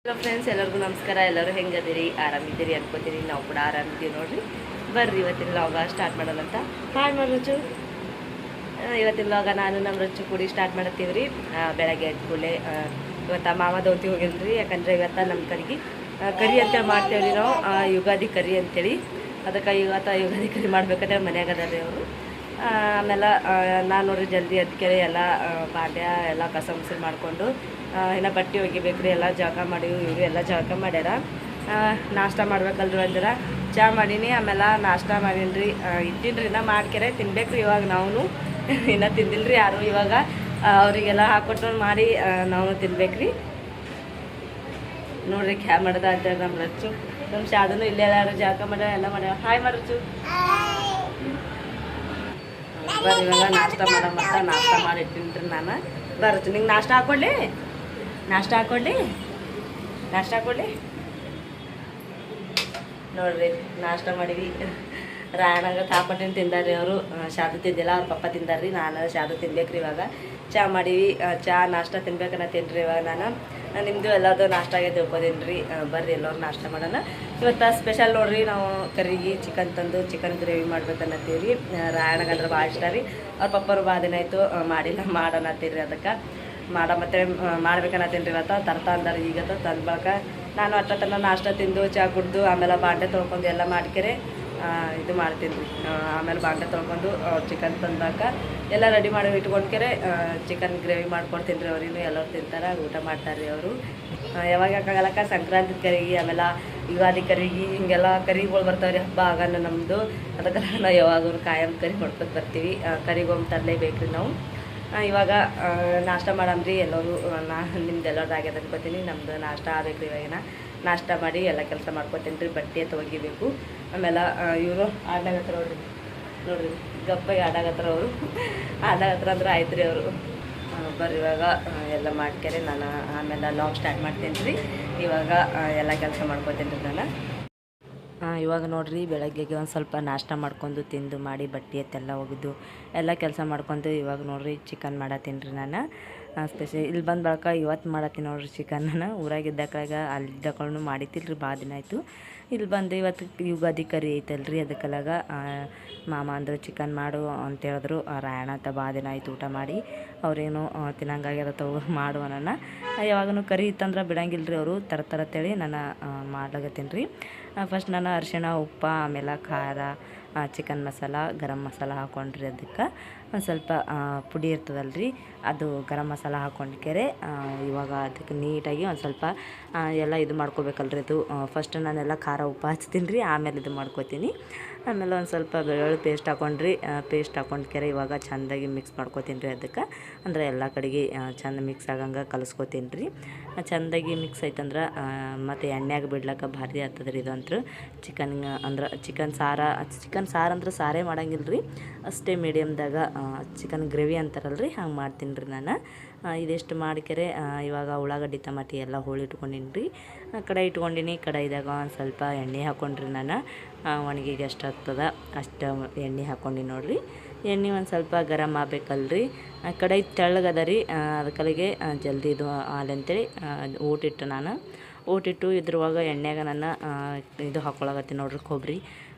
Hello friends, ಎಲ್ಲರಿಗೂ ನಮಸ್ಕಾರ. ಎಲ್ಲರೂ ಹೆಂಗದಿರಿ? ಆರಾಮಿದ್ದೀರಿ ಅನ್ಕೋತೀರಿ. ನಾವು ಕೂಡ ಆರಾಮಿದ್ದೀವಿ ನೋಡ್ರಿ. ಬರ್ರಿ ಇವತ್ತಿನ ಲಾಗ ಸ್ಟಾರ್ಟ್ ಮಾಡೋಣ ಅಂತ. ಹಾಯ್ ರುಚು. ಇವತ್ತಿನ ಲಾಗ ನಾನು ನಮ್ಮ ರುಚು ಕೂಡಿ ಸ್ಟಾರ್ಟ್ ಮಾಡತ್ತೀವಿ ರೀ. ಬೆಳಗ್ಗೆ ಎದ್ದು ಕೂಡಲೇ ಇವತ್ತು ಮಾಮ ದೌತಿ ಹೋಗಿಲ್ರಿ. ಯಾಕಂದರೆ ಇವತ್ತು ನಮ್ಮ ಕಡೆಗೆ ಕರಿ ಅಂತೇಳಿ ಮಾಡ್ತೇವೆ ನಾವು, ಯುಗಾದಿ ಕರಿ ಅಂತೇಳಿ. ಅದಕ್ಕೆ ಇವತ್ತು ಯುಗಾದಿ ಕರಿ ಮಾಡ್ಬೇಕಾದ್ರೆ ಮನ್ಯಾಗ ಅದಾರೆ ಅವರು. ಆಮೇಲೆ ನಾನು ನೋಡ್ರಿ ಜಲ್ದಿ ಅದಕ್ಕೆ ಎಲ್ಲ ಪಾಡ್ಯ ಎಲ್ಲ ಕಸ ಮುಸರು ಮಾಡಿಕೊಂಡು ಇನ್ನು ಬಟ್ಟೆ ಒಗಿಬೇಕು ರೀ. ಎಲ್ಲ ಜಳಕ ಮಾಡಿ ಇವರು ಎಲ್ಲ ಜಳಕ ಮಾಡ್ಯಾರ. ನಾಷ್ಟ ಮಾಡ್ಬೇಕಲ್ರಿ, ಅಂದ್ರೆ ಚಹಾ ಮಾಡೀನಿ. ಆಮೇಲೆ ನಾಷ್ಟ ಮಾಡೀನಿ ರೀ. ಇಟ್ಟಿನಿ ರೀ, ಇನ್ನೂ ಮಾಡ್ಕೆರೆ ತಿನ್ಬೇಕು ರೀ. ಇವಾಗ ನಾವು ಇನ್ನೂ ತಿಂದಿಲ್ಲ ರೀ ಯಾರು. ಇವಾಗ ಅವರಿಗೆಲ್ಲ ಹಾಕ್ಕೊಟ್ಟು ಮಾಡಿ ನಾವು ತಿನ್ಬೇಕು ರೀ. ನೋಡ್ರಿ ಕ್ಯಾ ಮಾಡೋದ ಅಂತೇಳಿ ನಮ್ಮ ರಚ್ಚು. ನಮ್ಮ ಶಾದನು ಇಲ್ಲೇ ಎಲ್ಲಾರು ಜಳಕ ಮಾಡ್ಯಾರ, ಎಲ್ಲ ಮಾಡ್ಯಾರ. ಹಾಯ್ ಮರಚು. ಬರ್ರಿ ಇವಾಗ ನಾಷ್ಟ ಮಾಡಮತ್ತ. ನಾಷ್ಟ ಮಾಡಿ ಇಟ್ಟಿನ್ರಿ ನಾನು. ಬರಚ್ಚು, ನಿಂಗೆ ನಾಷ್ಟ ಹಾಕ್ಕೊಳ್ಳಿ. ನಾಷ್ಟ ಹಾಕ್ಕೊಳ್ಳಿ ನೋಡ್ರಿ ನಾಷ್ಟ ಮಾಡೀವಿ. ರಾಯಣ್ಣಗೆ ಹಾಕ್ಕೊಟ್ಟಿನ ತಿಂದಾರ್ರಿ ಅವರು. ಶಾದು ತಿಂದಿಲ್ಲ, ಅವ್ರ ಪಪ್ಪ ತಿಂದಾರ್ರಿ. ನಾನು ಶಾದು ತಿನ್ಬೇಕ್ರಿ. ಇವಾಗ ಚಹಾ ಮಾಡೀವಿ. ಚಹಾ ನಾಷ್ಟ ತಿನ್ಬೇಕನ್ನತ್ತೀನಿ ರೀ. ಇವಾಗ ನಾನು ನಿಮ್ಮದು ಎಲ್ಲದು ನಾಷ್ಟಾಗೆ ತಿಳ್ಕೊತೀನಿ ರೀ. ಬರ್ರಿ ಎಲ್ಲರೂ ನಾಷ್ಟ ಮಾಡೋಣ. ಇವತ್ತು ಸ್ಪೆಷಲ್ ನೋಡ್ರಿ, ನಾವು ಕರಿಗೆ ಚಿಕನ್ ತಂದು ಚಿಕನ್ ಗ್ರೇವಿ ಮಾಡ್ಬೇಕನ್ನತ್ತೀವಿ ರೀ. ರಾಯಣ್ಣಗಂದ್ರೆ ಭಾಳ ಇಷ್ಟ ರೀ. ಅವ್ರ ಪಪ್ಪರು ಭಾಳ ದಿನ ಆಯಿತು ಮಾಡಿಲ್ಲ, ಮಾಡೋಣತ್ತೀರಿ. ಅದಕ್ಕೆ ಮತ್ತೆ ಮಾಡ್ಬೇಕನ್ನತ್ತೀನಿ ರೀ. ಇವತ್ತು ತರ್ತಾ ಅಂದಾರೆ. ಈಗ ತಂದು ಬಳಕ ನಾನು ಅಷ್ಟೊತ್ತನ ನಾಷ್ಟ ತಿಂದು ಚಹಾ ಕುಡ್ದು ಆಮೇಲೆ ಬಾಂಡೆ ತೊಳ್ಕೊಂಡು ಎಲ್ಲ ಮಾಡ್ಕೆರೆ ಇದು ಮಾಡ್ತೀನಿ ರೀ. ಆಮೇಲೆ ಬಾಂಡೆ ತೊಳ್ಕೊಂಡು ಚಿಕನ್ ತಂದಾಗ ಎಲ್ಲ ರೆಡಿ ಮಾಡಿ ಇಟ್ಕೊಂಡ್ಕೆರೆ ಚಿಕನ್ ಗ್ರೇವಿ ಮಾಡ್ಕೊಡ್ತೀನಿ ರೀ. ಅವ್ರಿಗೂ ಎಲ್ಲರೂ ತಿಂತಾರೆ, ಊಟ ಮಾಡ್ತಾರೆ ರೀ ಅವರು. ಯಾವಾಗ ಯಾಕಾಗಲಕ್ಕ ಸಂಕ್ರಾಂತಿ ಕರಿಗೆ ಆಮೇಲೆ ಯುಗಾದಿ ಕರಿಗೆ ಹಿಂಗೆಲ್ಲ ಕರಿಗಳು ಬರ್ತಾವೆ ರೀ. ಹಬ್ಬ ಆಗನ ನಮ್ಮದು. ಅದಕ್ಕೆ ನಾವು ಯಾವಾಗಲೂ ಕಾಯಂ ಕರಿ ಮಾಡ್ಕೊಂಡು ಬರ್ತೀವಿ. ಕರಿಗೊಮ್ಮೆ ತರಲೇಬೇಕು ರೀ ನಾವು. ಇವಾಗ ನಾಷ್ಟ ಮಾಡಮ್ರಿ ಎಲ್ಲರೂ. ನಿಮ್ದು ಎಲ್ಲರದ್ದು ಆಗ್ಯದ ಅನ್ಕೋತೀನಿ. ನಮ್ಮದು ನಾಷ್ಟ ಆಗಬೇಕು ರೀ. ಇವಾಗಿನ ನಾಷ್ಟ ಮಾಡಿ ಎಲ್ಲ ಕೆಲಸ ಮಾಡ್ಕೊತೀನಿ ರೀ. ಬಟ್ಟೆ ತೊಗಿಬೇಕು. ಆಮೇಲೆ ಇವರು ಆಡಾಗತ್ರ ನೋಡ್ರಿ ಗಪ್ಪಾಗಿ ಆಡಾಗತ್ರ ಅವರು. ಆಡಾಗತ್ರ ಅಂದ್ರೆ ಆಯ್ತು ರೀ ಅವರು. ಬರ್ರಿ ಇವಾಗ ಎಲ್ಲ ಮಾಡ್ಕೆರೆ ನಾನು ಆಮೇಲೆ ಲಾಗ್ ಸ್ಟಾರ್ಟ್ ಮಾಡ್ತೀನಿ ರೀ. ಇವಾಗ ಎಲ್ಲ ಕೆಲಸ ಮಾಡ್ಕೊತೀನಿ ರೀ ನಾನು. ಇವಾಗ ನೋಡ್ರಿ ಬೆಳಗ್ಗೆಗೆ ಒಂದು ಸ್ವಲ್ಪ ನಾಷ್ಟ ಮಾಡ್ಕೊಂಡು ತಿಂದು ಮಾಡಿ ಬಟ್ಟೆ ಎತ್ತೆಲ್ಲ ಒಗೆದು ಎಲ್ಲ ಕೆಲಸ ಮಾಡ್ಕೊಂಡು ಇವಾಗ ನೋಡ್ರಿ ಚಿಕನ್ ಮಾಡತ್ತೀನಿ ರೀ ನಾನು. ಸ್ಪೆಷಲ್ ಇಲ್ಲಿ ಬಂದು ಬಳಕ ಇವತ್ತು ಮಾಡತ್ತೀನಿ ನೋಡ್ರಿ ಚಿಕನ್ನ. ಊರಾಗಿದ್ದಕ್ಕಾಗ ಅಲ್ಲಿದ್ದಕ್ಕೂ ಮಾಡಿತಿಲ್ಲ ರೀ, ಭಾಳ ದಿನ ಆಯಿತು. ಇಲ್ಲಿ ಬಂದು ಇವತ್ತು ಯುಗಾದಿ ಕರಿ ಐತಲ್ರಿ, ಅದಕ್ಕೆಲ್ಲಾಗ ಮಾಮ ಅಂದ್ರೆ ಚಿಕನ್ ಮಾಡು ಅಂತ ಹೇಳಿದ್ರು. ರಾಯಣ್ಣ ಅಂತ ಭಾಳ ದಿನ ಆಯ್ತು ಊಟ ಮಾಡಿ. ಅವ್ರೇನು ತಿನ್ನಂಗಾಗ್ಯದ ತಗೋ ಮಾಡು ಅನ್ನೋಣ. ಯಾವಾಗೂ ಕರಿ ಇತ್ತಂದ್ರೆ ಬಿಡಂಗಿಲ್ಲ ರೀ ಅವರು. ತರ್ತೇಳಿ ನಾನು ಮಾಡ್ಲಾಗತ್ತೀನಿ ರೀ. ಫಸ್ಟ್ ನಾನು ಅರಿಶಿಣ, ಉಪ್ಪು, ಆಮೇಲೆ ಖಾರ, ಚಿಕನ್ ಮಸಾಲ, ಗರಂ ಮಸಾಲ ಹಾಕ್ಕೊಂಡ್ರಿ. ಅದಕ್ಕೆ ಒಂದು ಸ್ವಲ್ಪ ಪುಡಿ ಇರ್ತದಲ್ರಿ, ಅದು ಗರಂ ಮಸಾಲ ಹಾಕ್ಕೊಂಡ್ಕೆರೆ ಇವಾಗ ಅದಕ್ಕೆ ನೀಟಾಗಿ ಒಂದು ಸ್ವಲ್ಪ ಎಲ್ಲ ಇದು ಮಾಡ್ಕೋಬೇಕಲ್ರಿ. ಅದು ಫಸ್ಟ್ ನಾನೆಲ್ಲ ಖಾರ ಉಪ್ಪು ಹಚ್ತೀನಿ ರೀ, ಆಮೇಲೆ ಇದು ಮಾಡ್ಕೋತೀನಿ. ಆಮೇಲೆ ಒಂದು ಸ್ವಲ್ಪ ಬೆಳ್ಳುಳ್ಳಿ ಪೇಸ್ಟ್ ಹಾಕ್ಕೊಂಡ್ರಿ. ಪೇಸ್ಟ್ ಹಾಕ್ಕೊಂಡ್ಕೆರೆ ಇವಾಗ ಚೆಂದಾಗಿ ಮಿಕ್ಸ್ ಮಾಡ್ಕೋತೀನಿ ರೀ. ಅದಕ್ಕೆ ಅಂದರೆ ಎಲ್ಲ ಕಡೆಗೆ ಚೆಂದ ಮಿಕ್ಸ್ ಆಗಂಗೆ ಕಲಿಸ್ಕೋತೀನಿ ರೀ. ಚೆಂದಾಗಿ ಮಿಕ್ಸ್ ಆಯ್ತಂದ್ರೆ ಮತ್ತು ಎಣ್ಣೆಯಾಗ ಬಿಡ್ಲಕ್ಕ ಭಾರಿ ಆಗ್ತದೆ ರೀ. ಇದಂತೂ ಚಿಕನ್ ಅಂದ್ರೆ ಚಿಕನ್ ಸಾರು ಅಂದ್ರೆ ಸಾರೇ ಮಾಡಂಗಿಲ್ಲ ರೀ. ಅಷ್ಟೇ ಮೀಡಿಯಮ್ದಾಗ ಚಿಕನ್ ಗ್ರೇವಿ ಅಂತಾರಲ್ಲ ರೀ, ಹಂಗೆ ಮಾಡ್ತೀನಿ ರೀ ನಾನು. ಇದೆಷ್ಟು ಮಾಡ್ಕೆರೆ ಇವಾಗ ಉಳ್ಳಾಗಡ್ಡಿ ಟಮಾಟಿ ಎಲ್ಲ ಹೋಳಿ ಇಟ್ಕೊಂಡಿನಿ ರೀ. ಕಡಾಯಿ ಇಟ್ಕೊಂಡಿನಿ. ಕಡಾಯಿದಾಗ ಒಂದು ಸ್ವಲ್ಪ ಎಣ್ಣೆ ಹಾಕ್ಕೊಂಡ್ರಿ ನಾನು. ಒಣಗಿಗೆ ಎಷ್ಟು ಆಗ್ತದೆ ಅಷ್ಟು ಎಣ್ಣೆ ಹಾಕ್ಕೊಂಡು ನೋಡಿರಿ. ಎಣ್ಣೆ ಒಂದು ಸ್ವಲ್ಪ ಗರಮ್ ಆಗ್ಬೇಕಲ್ರಿ. ಕಡಾಯಿ ತೆಳ್ಳಗದ ರೀ, ಅದಕ್ಕಲ್ಲಿಗೆ ಜಲ್ದಿ ಇದು ಹಾಲಂತೇಳಿ ಊಟಿಟ್ಟು ನಾನು ಊಟಿಟ್ಟು ಇದ್ರೊಳಗೆ ಎಣ್ಣೆಗೆ ನಾನು ಇದು ಹಾಕ್ಕೊಳಗತ್ತೀನಿ ನೋಡ್ರಿ. ಕೊಬ್ಬರಿ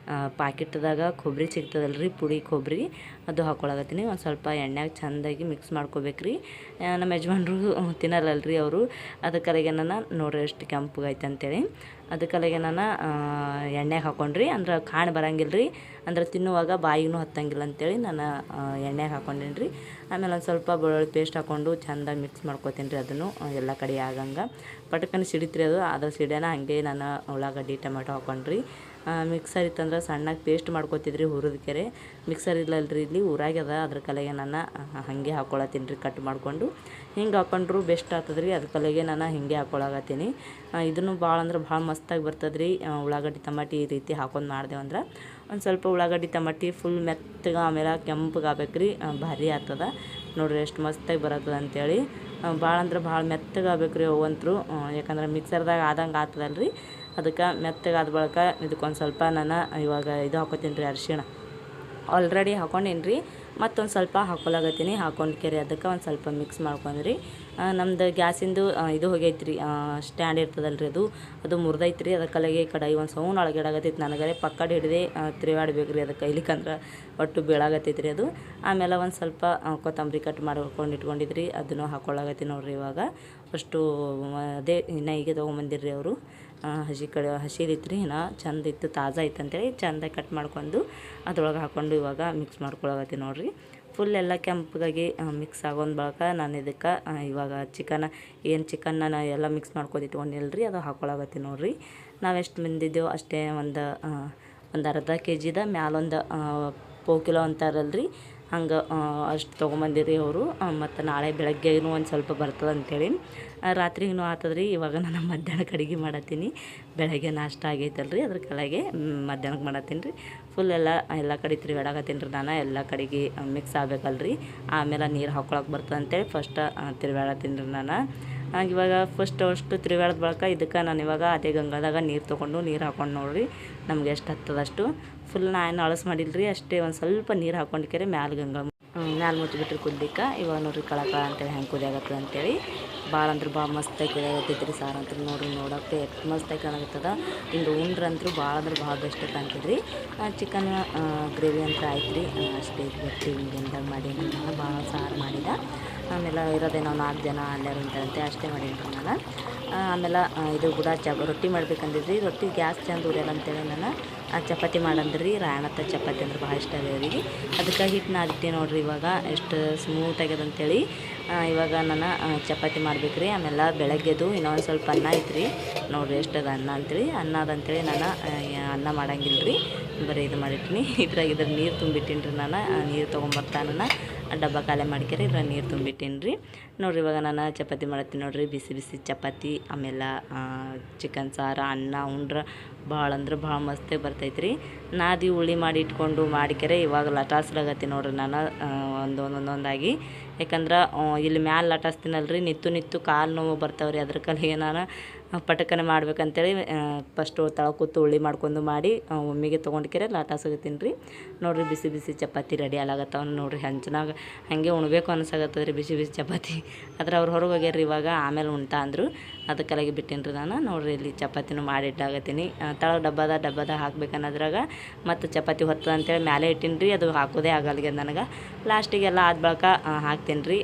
ಪಾಕಿಟ್ದಾಗ ಕೊಬ್ಬರಿ ಸಿಗ್ತದಲ್ರಿ, ಪುಡಿ ಕೊಬ್ಬರಿ, ಅದು ಹಾಕ್ಕೊಳಗತ್ತೀನಿ. ಒಂದು ಸ್ವಲ್ಪ ಎಣ್ಣೆಗೆ ಚೆಂದಾಗಿ ಮಿಕ್ಸ್ ಮಾಡ್ಕೋಬೇಕ್ರಿ. ನಮ್ಮ ಯಜಮಾನ್ರು ತಿನ್ನಲ್ಲಲ್ರಿ ಅವರು. ಅದಕ್ಕಲ್ಲಿಗೆ ನಾನು ನೋಡ್ರಿ ಎಷ್ಟು ಕೆಂಪಗೈತೆ ಅಂತೇಳಿ ಅದಕ್ಕಲ್ಲಿಗೆ ನಾನು ಎಣ್ಣೆಗೆ ಹಾಕ್ಕೊಂಡ್ರಿ. ಅಂದ್ರೆ ಕಾಣ್ ಬರಂಗಿಲ್ಲ ರೀ, ಅಂದ್ರೆ ತಿನ್ನುವಾಗ ಬಾಯಿಗೂ ಹತ್ತಂಗಿಲ್ಲ ಅಂತೇಳಿ ನಾನು ಎಣ್ಣೆಗೆ ಹಾಕ್ಕೊಂಡೀನಿ ರೀ. ಆಮೇಲೆ ಒಂದು ಸ್ವಲ್ಪ ಬೆಳ್ಳುಳ್ಳಿ ಪೇಸ್ಟ್ ಹಾಕ್ಕೊಂಡು ಚೆಂದಾಗಿ ಮಿಕ್ಸ್ ಮಾಡ್ಕೊತೀನಿ ರೀ. ಅದನ್ನು ಎಲ್ಲ ಕಡೆ ಆಗಂಗೆ ಪಟಕನ ಸಿಡಿತ್ರಿ ಅದು. ಅದ್ರ ಸಿಡಿಯೋಣ ಹಾಗೆ ನಾನು ಉಳ್ಳಾಗಡ್ಡಿ ಟೊಮೆಟೊ ಹಾಕ್ಕೊಂಡ್ರಿ. ಮಿಕ್ಸರ್ ಇತ್ತಂದ್ರೆ ಸಣ್ಣಗೆ ಪೇಸ್ಟ್ ಮಾಡ್ಕೊತಿದ್ರಿ ಹುರಿದ್ಕೆರೆ. ಮಿಕ್ಸರ್ ಇಲ್ಲಲ್ರಿ ಇಲ್ಲಿ ಊರಾಗ್ಯದ, ಅದ್ರ ಕಲೆಗೆ ನಾನು ಹಾಗೆ ಹಾಕ್ಕೊಳತ್ತೀನಿ ರೀ. ಕಟ್ ಮಾಡಿಕೊಂಡು ಹಿಂಗೆ ಹಾಕ್ಕೊಂಡ್ರು ಬೆಸ್ಟ್ ಆಗ್ತದೆ ರೀ. ಅದ್ರ ಕಲೆಗೆ ನಾನು ಹಿಂಗೆ ಹಾಕ್ಕೊಳಗತ್ತೀನಿ. ಇದನ್ನು ಭಾಳ ಅಂದ್ರೆ ಭಾಳ ಮಸ್ತಾಗಿ ಬರ್ತದೆ ರೀ. ಉಳ್ಳಾಗಡ್ಡಿ ಟಮಾಟಿ ಈ ರೀತಿ ಹಾಕೊಂಡು ಮಾಡ್ದೇವಂದ್ರೆ ಒಂದು ಸ್ವಲ್ಪ ಉಳ್ಳಾಗಡ್ಡಿ ಟಮಾಟಿ ಫುಲ್ ಮೆತ್ತಗೆ ಆಮೇಲೆ ಕೆಂಪಗೆ ಆಗ್ಬೇಕ್ರಿ, ಭಾರಿ ಆಗ್ತದೆ ನೋಡ್ರಿ ಎಷ್ಟು ಮಸ್ತಾಗಿ ಬರತ್ತದ ಅಂತೇಳಿ. ಭಾಳ ಅಂದ್ರೆ ಭಾಳ ಮೆತ್ತಗೆ ಆಗ್ಬೇಕು ರೀ ಅವಂತರು. ಯಾಕಂದ್ರೆ ಮಿಕ್ಸರ್ದಾಗ ಆದಂಗೆ ಆಗ್ತದಲ್ರಿ, ಅದಕ್ಕೆ ಮೆತ್ತಗೆ ಆದ ಬಳಿಕ ಇದಕ್ಕೊಂದು ಸ್ವಲ್ಪ ನಾನು ಇವಾಗ ಇದು ಹಾಕ್ಕೊತೀನಿ ರೀ, ಅರಿಶಿಣ ಆಲ್ರೆಡಿ ಹಾಕ್ಕೊಂಡೇನಿ ರೀ. ಮತ್ತೊಂದು ಸ್ವಲ್ಪ ಹಾಕ್ಕೊಳಗತ್ತೀನಿ. ಹಾಕ್ಕೊಂಡು ಕೆರೆ ಅದಕ್ಕೆ ಒಂದು ಸ್ವಲ್ಪ ಮಿಕ್ಸ್ ಮಾಡ್ಕೊಂಡ್ರಿ. ನಮ್ದು ಗ್ಯಾಸಿಂದು ಇದು ಹೋಗೈತ್ರಿ, ಸ್ಟ್ಯಾಂಡ್ ಇರ್ತದಲ್ರಿ ಅದು ಮುರಿದೈತ್ರಿ. ಅದಕ್ಕೆ ಕಲೆಗೆ ಕಡಾಯಿ ಒಂದು ಸೌನ್ ಅಳಗಡಾಗತ್ತೈತಿ. ನನಗರೆ ಪಕ್ಕಡ ಹಿಡ್ದೆ ತಿರುಗಾಡ್ಬೇಕು ರೀ ಅದಕ್ಕೆ ಕೈಲಿಕ್ಕಂದ್ರೆ ಒಟ್ಟು ಬೀಳಾಗತ್ತೈತಿ ರೀ ಅದು. ಆಮೇಲೆ ಒಂದು ಸ್ವಲ್ಪ ಕೊತ್ತಂಬರಿ ಕಟ್ ಮಾಡ್ಕೊಂಡು ಇಟ್ಕೊಂಡಿದ್ರಿ, ಅದನ್ನು ಹಾಕ್ಕೊಳ್ಳಾಗತ್ತಿ ನೋಡ್ರಿ. ಇವಾಗ ಅಷ್ಟು ಅದೇ ಇನ್ನು ಈಗ ತೊಗೊಂಬಂದಿರ್ರಿ ಅವರು. ಹಸಿದಿತ್ತು ರೀ, ಇನ್ನು ಚಂದ ಇತ್ತು, ತಾಜಾ ಇತ್ತು ಅಂತೇಳಿ ಚಂದ ಕಟ್ ಮಾಡ್ಕೊಂಡು ಅದ್ರೊಳಗೆ ಹಾಕ್ಕೊಂಡು ಇವಾಗ ಮಿಕ್ಸ್ ಮಾಡ್ಕೊಳಗತ್ತಿ ನೋಡ್ರಿ. ಫುಲ್ ಎಲ್ಲ ಕೆಂಪಗಾಗಿ ಮಿಕ್ಸ್ ಆಗೋನ್ ಬಳಕ ನಾನು ಇದಕ್ಕೆ ಇವಾಗ ಚಿಕನ್ನ ಎಲ್ಲ ಮಿಕ್ಸ್ ಮಾಡ್ಕೊಂಡು ಇಟ್ಕೊಂಡಿಲ್ರಿ, ಅದು ಹಾಕ್ಕೊಳಗತ್ತಿ ನೋಡ್ರಿ. ನಾವು ಎಷ್ಟು ಬಂದಿದ್ದೆವು ಅಷ್ಟೇ, ಒಂದು ಅರ್ಧ ಕೆ ಜಿದ ಮ್ಯಾಲೊಂದು ಪಾವು ಕಿಲೋ ಅಂತಾರಲ್ರಿ, ಹಂಗೆ ಅಷ್ಟು ತೊಗೊಂಬಂದಿರಿ ಅವರು. ಮತ್ತು ನಾಳೆ ಬೆಳಗ್ಗೆನೂ ಒಂದು ಸ್ವಲ್ಪ ಬರ್ತದೆ ಅಂಥೇಳಿ ರಾತ್ರಿಗೂ ಆತದ್ರಿ. ಇವಾಗ ನಾನು ಮಧ್ಯಾಹ್ನಕ್ಕೆ ಅಡುಗೆ ಮಾಡತ್ತೀನಿ. ಬೆಳಗ್ಗೆ ನಾಷ್ಟ ಆಗೈತಲ್ರಿ, ಅದ್ರ ಕೆಳಗೆ ಮಧ್ಯಾಹ್ನಕ್ಕೆ ಮಾಡತ್ತೀನಿ ರೀ. ಫುಲ್ ಎಲ್ಲ ಕಡೆ ತಿರುಗಾಡಕತ್ತೀನಿ ರೀ ನಾನು. ಎಲ್ಲ ಕಡೆಗೆ ಮಿಕ್ಸ್ ಆಗಬೇಕಲ್ರಿ, ಆಮೇಲೆ ನೀರು ಹಾಕ್ಕೊಳಕ್ಕೆ ಬರ್ತದೆ ಅಂತೇಳಿ ಫಸ್ಟ್ ತಿರುಗಾಡತ್ತೀನಿ ರೀ ನಾನು. ಇವಾಗ ಅಷ್ಟು ತಿರುಗಾಡಿದ ಬಳಕ ಇದಕ್ಕೆ ನಾನು ಇವಾಗ ಅದೇ ಗಂಗಾದಾಗ ನೀರು ತೊಗೊಂಡು ನೀರು ಹಾಕ್ಕೊಂಡು ನೋಡ್ರಿ, ನಮ್ಗೆ ಎಷ್ಟು ಹತ್ತದಷ್ಟು. ಫುಲ್ ನಾನು ಅಳಸು ಮಾಡಿಲ್ರಿ, ಅಷ್ಟೇ ಒಂದು ಸ್ವಲ್ಪ ನೀರು ಹಾಕ್ಕೊಂಡಿಕ್ಕೆರೆ ಮ್ಯಾಲೆ ಮುಚ್ಚಿಬಿಟ್ರಿ ಕುದ್ಲಿಕ್ಕೆ. ಇವಾಗ ನೋಡ್ರಿ ಕಳ ಅಂತೇಳಿ ಹೆಂಗೆ ಕುದಿಯಾಗತ್ತದ ಅಂತೇಳಿ. ಭಾಳ ಅಂದ್ರೆ ಭಾಳ ಮಸ್ತಾಗಿ ಕುದಿಯಾಗತ್ತೈತಿ ರೀ ಸಾರು ಅಂತ. ನೋಡೋಕ್ಕೆ ಎಷ್ಟು ಮಸ್ತಾಗಿ ಕಾಣಕತ್ತದ. ಹಿಂಗೆ ಉಂಡ್ರಂತೂ ಭಾಳ ಅಂದ್ರೆ ಭಾಳ ಬೆಸ್ಟ್ ಕಾಣ್ತದ್ರಿ. ಚಿಕನ್ ಗ್ರೇವಿ ಅಂತ ಆಯ್ತು ರೀ, ಅಷ್ಟೇ ಗಟ್ಟಿ ಹಿಂಗೆಂದಾಗ ಮಾಡಿ ನಾನು ಭಾಳ ಸಾರು ಮಾಡಿದ. ಆಮೇಲೆ ಇರೋದೇನೋ 4 ಜನ ಅಲ್ಲಾರು ಅಂತೆ ಅಷ್ಟೇ ಮಾಡೀನಿ ನಾನು. ಆಮೇಲೆ ಇದು ಕೂಡ ರೊಟ್ಟಿ ಮಾಡ್ಬೇಕಂದಿದ್ರಿ. ರೊಟ್ಟಿ ಗ್ಯಾಸ್ ಚಂದ ಉರಿಯಲ್ಲ ಅಂತೇಳಿ ನಾನು ಚಪಾತಿ ಮಾಡಂದ್ರಿ. ರಾಯಣತ್ತ ಚಪಾತಿ ಅಂದ್ರೆ ಭಾಳ ಇಷ್ಟ ಅದೇ ಅವ್ರಿಗೆ. ಅದಕ್ಕೆ ಹಿಟ್ಟು ನಾದಿಟ್ಟೆ ನೋಡ್ರಿ. ಇವಾಗ ಎಷ್ಟು ಸ್ಮೂತ್ ಆಗ್ಯದ ಅಂತೇಳಿ ಇವಾಗ ನಾನು ಚಪಾತಿ ಮಾಡ್ಬೇಕ್ರಿ. ಆಮೇಲೆ ಬೆಳಗ್ಗೆದು ಇನ್ನೊಂದು ಸ್ವಲ್ಪ ಅನ್ನ ಐತ್ರಿ ನೋಡ್ರಿ, ಎಷ್ಟದ ಅನ್ನ ಅಂತೇಳಿ. ಅನ್ನ ಅದಂತೇಳಿ ನಾನು ಅನ್ನ ಮಾಡಂಗಿಲ್ಲ ರೀ, ಬರೀ ಇದು ಮಾಡಿಟ್ಟಿನಿ. ಇದ್ರ ನೀರು ತುಂಬಿಟ್ಟಿನಿ ರೀ ನಾನು. ನೀರು ತೊಗೊಂಬರ್ತಾನ ಡಬ್ಬ ಖಾಲಿ ಮಾಡ್ಕ್ಯಾರ ಇದ್ರ ನೀರು ತುಂಬಿಟ್ಟೀನಿ ರೀ ನೋಡ್ರಿ. ಇವಾಗ ನಾನು ಚಪಾತಿ ಮಾಡತ್ತೀನಿ ನೋಡ್ರಿ, ಬಿಸಿ ಬಿಸಿ ಚಪಾತಿ. ಆಮೇಲೆ ಚಿಕನ್ ಸಾರು ಅನ್ನ ಉಂಡ್ರೆ ಭಾಳ ಅಂದ್ರೆ ಭಾಳ ಮಸ್ತಾಗಿ ಬರ್ತೈತ್ರಿ. ನಾದಿ ಹುಳಿ ಮಾಡಿ ಇಟ್ಕೊಂಡು ಮಾಡಿಕೆರೆ ಇವಾಗ ಲಟಾಸ್ಲಾಗತ್ತಿ ನೋಡ್ರಿ ನಾನು ಒಂದೊಂದಾಗಿ. ಯಾಕಂದ್ರೆ ಇಲ್ಲಿ ಮ್ಯಾಲೆ ಲಟಾಸ್ತೀನಲ್ರಿ, ನಿತ್ತು ಕಾಲು ನೋವು ಬರ್ತಾವ್ರಿ. ಅದ್ರ ಕಲಿಗೆ ನಾನು ಪಟಕನೆ ಮಾಡ್ಬೇಕಂತೇಳಿ ಫಸ್ಟು ತಳ ಕೂತು ಹುಳಿ ಮಾಡ್ಕೊಂಡು ಮಾಡಿ ಒಮ್ಮೆಗೆ ತೊಗೊಂಡ್ಕೆರೆ ಲಟಾಸಾಗತ್ತೀನಿ ರೀ ನೋಡ್ರಿ. ಬಿಸಿ ಬಿಸಿ ಚಪಾತಿ ರೆಡಿ ಆಲಾಗತ್ತವ ನೋಡ್ರಿ. ಹಂಚನಾಗ ಹಾಗೆ ಉಣ್ಬೇಕು ಅನ್ಸಾಗತ್ತದ ರೀ ಬಿಸಿ ಬಿಸಿ ಚಪಾತಿ. ಆದ್ರೆ ಅವ್ರು ಹೊರಗೆ ಹೋಗ್ಯಾರ್ರಿ ಇವಾಗ, ಆಮೇಲೆ ಉಣ್ತಾ ಅಂದರು. ಅದಕ್ಕೆಲಾಗಿ ಬಿಟ್ಟೀನಿ ರೀ ನಾನು ನೋಡ್ರಿ. ಇಲ್ಲಿ ಚಪಾತಿನೂ ಮಾಡಿಟ್ಟಾಗತ್ತೀನಿ. ತಳ ಡಬ್ಬದ ಹಾಕ್ಬೇಕನ್ನೋದ್ರಾಗ ಮತ್ತು ಚಪಾತಿ ಹೊತ್ತದ ಅಂತೇಳಿ ಮ್ಯಾಲೆ ಇಟ್ಟೀನಿ ರೀ. ಅದು ಹಾಕೋದೇ ಆಗಲ್ಗೆ ನನಗೆ. ಲಾಸ್ಟಿಗೆಲ್ಲ ಆದ ಬಳಿಕ ಹಾಕ್ತೀನಿ ರೀ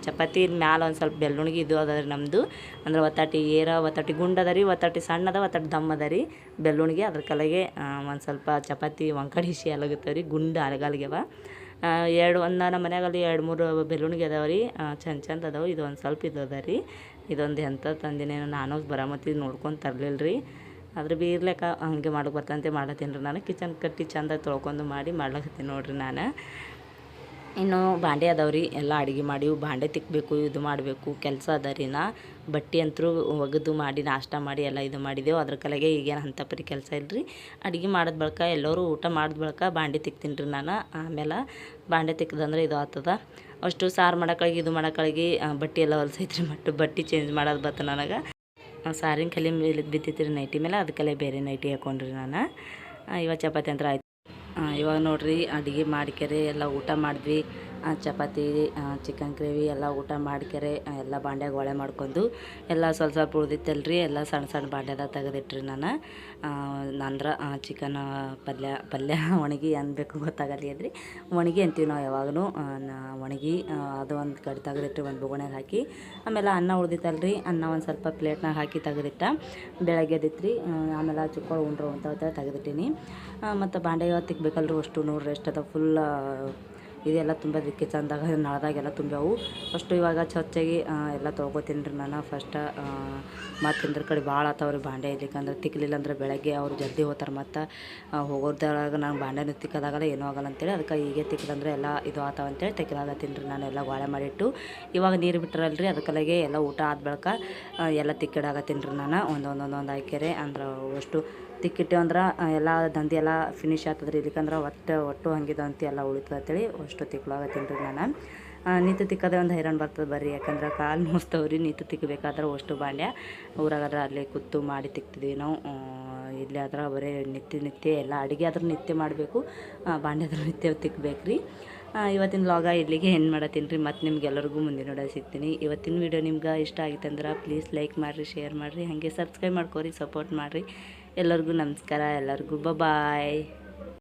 ಚಪಾತಿ ಮ್ಯಾಲೆ. ಒಂದು ಸ್ವಲ್ಪ ಬೆಳ್ಳುಣಿಗೆ ಇದು ಅದ ರೀ ನಮ್ಮದು, ಅಂದ್ರೆ ಒತ್ತಾಟಿ ಗುಂಡು ಅದ ರೀ, ಒತ್ತಾಟಿ ಸಣ್ಣದ, ಒತ್ತಾಟಿ ದಮ್ಮ ಅದ ರೀ ಬೆಳ್ಳುಣಿಗೆ. ಅದ್ರ ಕಲೆಗೆ ಒಂದು ಸ್ವಲ್ಪ ಚಪಾತಿ ಒಂಕಡೆ ಹಿಸಿ ಅಲಾಗತ್ತವ ರೀ, ಗುಂಡು ಅಲಗಾಲ್ಗ್ಯವ. ನಮ್ಮ ಮನ್ಯಾಗಲ್ಲಿ 2-3 ಬೆಳ್ಳುಣಿಗೆ ಅದಾವ ರೀ, ಚಂದ ಅದಾವೆ. ಇದು ಒಂದು ಸ್ವಲ್ಪ ಇದು ಅದ ರೀ. ಇದೊಂದು ಎಂಥ ತಂದಿನೇನು ನಾನು ಬರಾಮತಿ ನೋಡ್ಕೊಂಡು ತರಲಿಲ್ಲ ರೀ. ಆದ್ರೆ ಭೀ ಇರ್ಲಿಕ್ಕ ಹಂಗೆ ಮಾಡೋಕೆ ಬರ್ತಂತೆ ಮಾಡತ್ತೀನಿ ರೀ ನಾನು. ಕಿಚನ್ ಕಟ್ಟಿ ಚಂದ ತೊಳ್ಕೊಂಡು ಮಾಡಿ ಮಾಡ್ಲಕತ್ತೀನಿ ನೋಡ್ರಿ ನಾನು. ಇನ್ನು ಬಾಂಡೆ ಅದಾವ್ರಿ, ಎಲ್ಲ ಅಡುಗೆ ಮಾಡಿವು. ಬಾಂಡೆ ತಿಕ್ಕಬೇಕು, ಇದು ಮಾಡಬೇಕು, ಕೆಲಸ ಅದ ರೀ. ಬಟ್ಟೆ ಅಂತೂ ಒಗೆದು ಮಾಡಿ ನಾಷ್ಟ ಮಾಡಿ ಎಲ್ಲ ಇದು ಮಾಡಿದೆವು. ಅದ್ರ ಕಲೆಗೆ ಈಗೇನು ಅಂಥ ಪರಿ ಕೆಲಸ ಇಲ್ಲರಿ. ಅಡುಗೆ ಮಾಡಿದ ಬಳಿಕ ಎಲ್ಲರೂ ಊಟ ಮಾಡಿದ ಬಳಿಕ ಬಾಂಡೆ ತಿಕ್ತೀನಿ ರೀ ನಾನು. ಆಮೇಲೆ ಬಾಂಡೆ ತಿಕ್ಕದಂದ್ರೆ ಇದು ಆಗ್ತದ. ಅಷ್ಟು ಸಾರು ಮಾಡೋಕ್ಕಾಗಿ ಇದು ಮಾಡೋಕ್ಕಾಗಿ ಬಟ್ಟೆ ಎಲ್ಲ ಹೊಲ್ಸೈತ್ರಿ. ಬಟ್ಟೆ ಚೇಂಜ್ ಮಾಡೋದು ಬತ್ತ ನನಗೆ. ಸಾರಿನ ಕಲಿ ಮೇಲೆ ಬಿದ್ದೈತಿ ರೀ ನೈಟಿ ಮೇಲೆ, ಅದಕ್ಕೆಲ್ಲ ಬೇರೆ ನೈಟಿ ಹಾಕೊಂಡ್ರಿ ನಾನು. ಇವಾಗ ಚಪಾತಿ ಅಂತ ಆಯ್ತು. ಇವಾಗ ನೋಡ್ರಿ ಅಡುಗೆ ಮಾಡಿಕೆರೆ ಎಲ್ಲ ಊಟ ಮಾಡಿದ್ವಿ. ಚಪಾತಿ ಚಿಕನ್ ಗ್ರೇವಿ ಎಲ್ಲ ಊಟ ಮಾಡಿಕೆರೆ ಎಲ್ಲ ಬಾಂಡ್ಯಾಗ ಒಳೆ ಮಾಡ್ಕೊಂಡು ಎಲ್ಲ ಸ್ವಲ್ಪ ಉಳ್ದಿತ್ತಲ್ರಿ, ಎಲ್ಲ ಸಣ್ಣ ಬಾಂಡ್ಯದಾಗ ತೆಗೆದಿಟ್ರಿ ನಾನು. ಅಂದ್ರೆ ಚಿಕನ್ ಪಲ್ಯ ಒಣಗಿ ಅನ್ಬೇಕು ಗೊತ್ತಾಗಲಿ ಅದ್ರಿ. ಒಣಗಿ ಅಂತೀವಿ ನಾವು ಯಾವಾಗೂ. ಒಣಗಿ ಅದು ಒಂದು ಕಡೆ ತೆಗೆದಿಟ್ಟು ಒಂದು ಬೊಗಣ್ಯಾಗ ಹಾಕಿ, ಆಮೇಲೆ ಅನ್ನ ಉಳ್ದಿತ್ತಲ್ರಿ, ಅನ್ನ ಒಂದು ಸ್ವಲ್ಪ ಪ್ಲೇಟ್ನಾಗ ಹಾಕಿ ತೆಗೆದಿಟ್ಟ. ಬೆಳಗ್ಗೆದಿತ್ತು ಆಮೇಲೆ ಚುಕ್ಕಳು ಉಂಡ್ರು ಅಂತ ತೆಗೆದಿಟ್ಟೀನಿ. ಮತ್ತು ಬಾಂಡ್ಯಾಗ ತಿಕ್ಬೇಕಲ್ರಿ, ಅಷ್ಟು ನೋಡ್ರಿ ಎಷ್ಟದ ಫುಲ್ ಇದೆಲ್ಲ ತುಂಬೋದಕ್ಕೆ ಚಂದಾಗ ನಳದಾಗೆಲ್ಲ ತುಂಬ್ಯಾವು. ಫಸ್ಟು ಇವಾಗ ಸ್ವಚ್ಛಾಗಿ ಎಲ್ಲ ತೊಳ್ಕೊತೀನಿ ರೀ ನಾನು ಫಸ್ಟ್. ಮತ್ತು ಇಂದ್ರ ಕಡೆ ಭಾಳ ಆತವ್ರಿ ಬಾಂಡೆ ಇರ್ಲಿಕ್ಕಂದ್ರೆ. ತಿಕ್ಕಲಿಲ್ಲ ಅಂದ್ರೆ ಬೆಳಗ್ಗೆ ಅವ್ರು ಜಲ್ದಿ ಹೋಗ್ತಾರೆ, ಮತ್ತು ಹೋಗೋದ್ರಾಗ ನಾನು ಬಾಂಡೆನೂ ತಿಕ್ಕೋದಾಗಲ್ಲ ಏನೂ ಆಗಲ್ಲ ಅಂತೇಳಿ ಅದಕ್ಕೆ ಹೀಗೆ ತಿಕ್ಕದಂದ್ರೆ ಎಲ್ಲ ಇದು ಆತಾವಂತೇಳಿ ತೆಕ್ಕಲಾಗತ್ತೀನಿ ರೀ ನಾನು. ಎಲ್ಲ ಗಾಳೆ ಮಾಡಿಟ್ಟು ಇವಾಗ ನೀರು ಬಿಟ್ಟಿರಲ್ರಿ, ಅದಕ್ಕಲಾಗೆ ಎಲ್ಲ ಊಟ ಆದ ಬಳಿಕ ಎಲ್ಲ ತಿಕ್ಕಿಡಾಗತ್ತೀನಿ ರೀ ನಾನು. ಒಂದೊಂದು ಹಾಕ್ಯಾರೆ ಅಂದ್ರೆ ಅಷ್ಟು ತಿಕ್ಕಿಟ್ಟೆ ಅಂದ್ರೆ ಎಲ್ಲ ದಂಧಿ ಎಲ್ಲ ಫಿನಿಶ್ ಆಗ್ತದ್ರಿ. ಇಲ್ಲಿಕಂದ್ರೆ ಒಟ್ಟು ಹಂಗಿದಂತಿ ಎಲ್ಲ ಉಳಿತದೆ ಅಂತೇಳಿ ಅಷ್ಟು ತಿಕ್ಲಾಗತ್ತೀನಿ ರೀ ನಾನು. ನಿಂತು ತಿಕ್ಕೋದೇ ಒಂದು ಹೈರಾಣ ಬರ್ತದೆ ಬರ್ರಿ, ಯಾಕಂದ್ರೆ ಕಾಲು ನೋಸ್ತವ್ರಿ ನಿಂತು ತಿಕ್ಕಬೇಕಾದ್ರೆ. ಅಷ್ಟು ಬಾಂಡ್ಯ ಊರಾಗಾದ್ರೆ ಅಲ್ಲಿ ಕೂತು ಮಾಡಿ ತಿಕ್ತಿದ್ವಿ ನಾವು. ಇಲ್ಲಿ ಆದ್ರೆ ಬರೀ ನಿತ್ಯ ಎಲ್ಲ ಅಡುಗೆ ಆದ್ರೆ ನಿತ್ಯ ಮಾಡಬೇಕು, ಬಾಂಡೆ ಆದ್ರೆ ನಿತ್ಯ ತಿಕ್ಕಬೇಕ್ರಿ. ಇವತ್ತಿನ ವ್ಲಾಗ ಇಲ್ಲಿಗೆ ಎಂಡ್ ಮಾಡತ್ತೀನಿ ರೀ. ಮತ್ತು ನಿಮ್ಗೆಲ್ಲರಿಗೂ ಮುಂದಿನ ವಿಡಿಯೋ ಸಿಗ್ತೀನಿ. ಇವತ್ತಿನ ವಿಡಿಯೋ ನಿಮ್ಗೆ ಇಷ್ಟ ಆಗಿತ್ತು ಅಂದ್ರೆ ಪ್ಲೀಸ್ ಲೈಕ್ ಮಾಡಿರಿ, ಶೇರ್ ಮಾಡಿರಿ, ಹಾಗೆ ಸಬ್ಸ್ಕ್ರೈಬ್ ಮಾಡ್ಕೊರಿ, ಸಪೋರ್ಟ್ ಮಾಡಿರಿ. ಎಲ್ಲರಿಗೂ ನಮಸ್ಕಾರ, ಎಲ್ಲರಿಗೂ ಬಾಯ್.